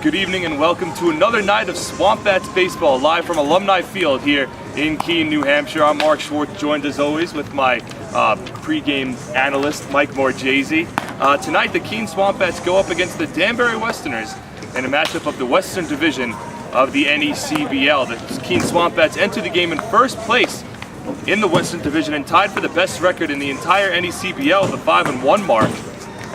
Good evening and welcome to another night of Swamp Bats Baseball live from Alumni Field here in Keene, New Hampshire. I'm Mark Schwartz, joined as always with my pregame analyst, Mike Morjese. Tonight the Keene Swamp Bats go up against the Danbury Westerners in a matchup of the Western Division of the NECBL. The Keene Swamp Bats enter the game in first place in the Western Division and tied for the best record in the entire NECBL, the 5-1 mark,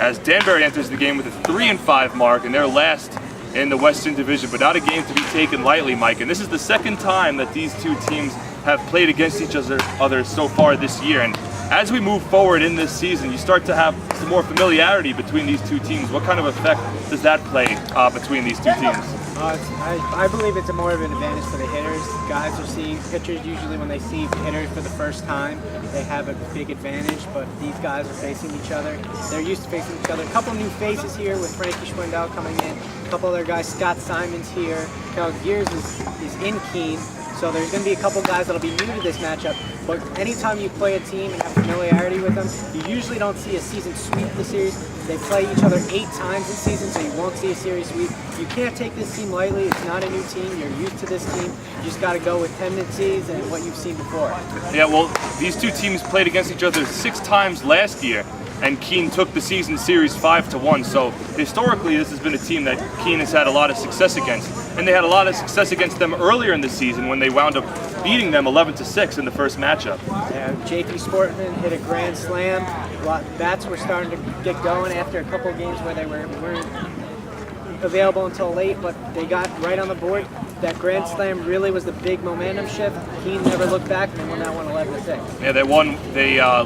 as Danbury enters the game with a 3-5 mark, and they're last in the Western Division, but not a game to be taken lightly, Mike. And this is the second time that these two teams have played against each other so far this year. And as we move forward in this season, you start to have some more familiarity between these two teams. What kind of effect does that play between these two teams? I believe it's more of an advantage for the hitters. Guys are seeing pitchers usually when they see hitters for the first time, they have a big advantage, but these guys are facing each other. They're used to facing each other. A couple new faces here with Frankie Schwindel coming in. A couple other guys, Scott Simon's here. Cal Gears is in Keene. So there's going to be a couple guys that'll be new to this matchup, but anytime you play a team and have familiarity with them, you usually don't see a season sweep the series. They play each other 8 times this season, so you won't see a series sweep. You can't take this team lightly. It's not a new team. You're used to this team. You just got to go with tendencies and what you've seen before. Yeah, well, these two teams played against each other 6 times last year, and Keene took the season series 5-1. So historically, this has been a team that Keene has had a lot of success against, and they had a lot of success against them earlier in the season when they wound up beating them 11-6 in the first matchup. Yeah, J.P. Sportman hit a grand slam. Bats were starting to get going after a couple of games where they weren't available until late, but they got right on the board. That grand slam really was the big momentum shift. Keene never looked back, and they won that one 11-6. Yeah, they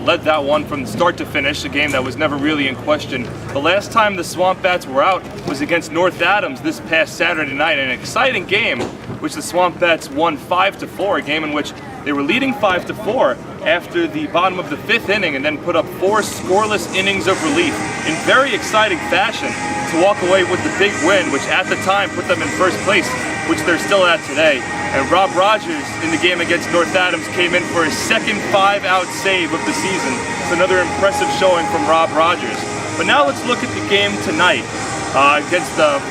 led that one from start to finish, a game that was never really in question. The last time the Swamp Bats were out was against North Adams this past Saturday night, an exciting game which the Swamp Bats won 5-4, a game in which they were leading 5-4 after the bottom of the 5th inning and then put up 4 scoreless innings of relief in very exciting fashion to walk away with the big win, which at the time put them in first place, which they're still at today. And Rob Rogers in the game against North Adams came in for his second 5-out save of the season. It's another impressive showing from Rob Rogers. But now let's look at the game tonight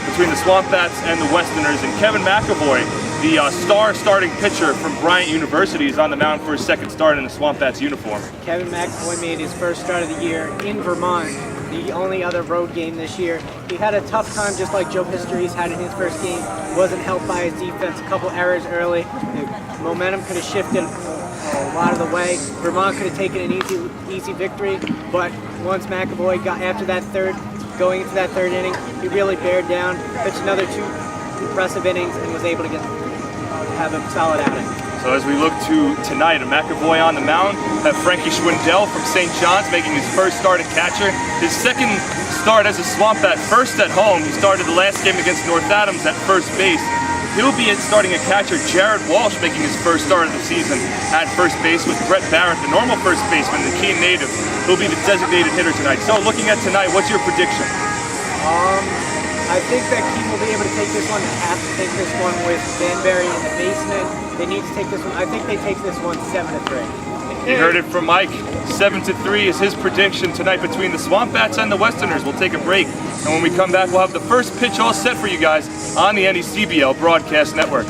between the Swamp Bats and the Westerners. And Kevin McAvoy, the star starting pitcher from Bryant University, is on the mound for his second start in the Swamp Bats uniform. Kevin McAvoy made his first start of the year in Vermont, the only other road game this year. He had a tough time, just like Joe Pistories had in his first game. Wasn't helped by his defense, a couple errors early. The momentum could have shifted a lot of the way. Vermont could have taken an easy victory, but once McAvoy got going into that third inning, he really bared down, pitched another 2 impressive innings, and was able to have a solid outing. So as we look to tonight, a McAvoy on the mound, have Frankie Schwindel from St. John's making his first start at catcher. His second start as a Swamp Bat, first at home. He started the last game against North Adams at first base. He'll be starting at catcher. Jared Walsh making his first start of the season at first base with Brett Barrett, the normal first baseman, the Keene native. He'll be the designated hitter tonight. So looking at tonight, what's your prediction? I think that Keene will be able to take this one. They have to take this one with Danbury in the basement. They need to take this one. I think they take this one 7-3. You heard it from Mike. 7-3 is his prediction tonight between the Swamp Bats and the Westerners. We'll take a break, and when we come back, we'll have the first pitch all set for you guys on the NECBL Broadcast Network.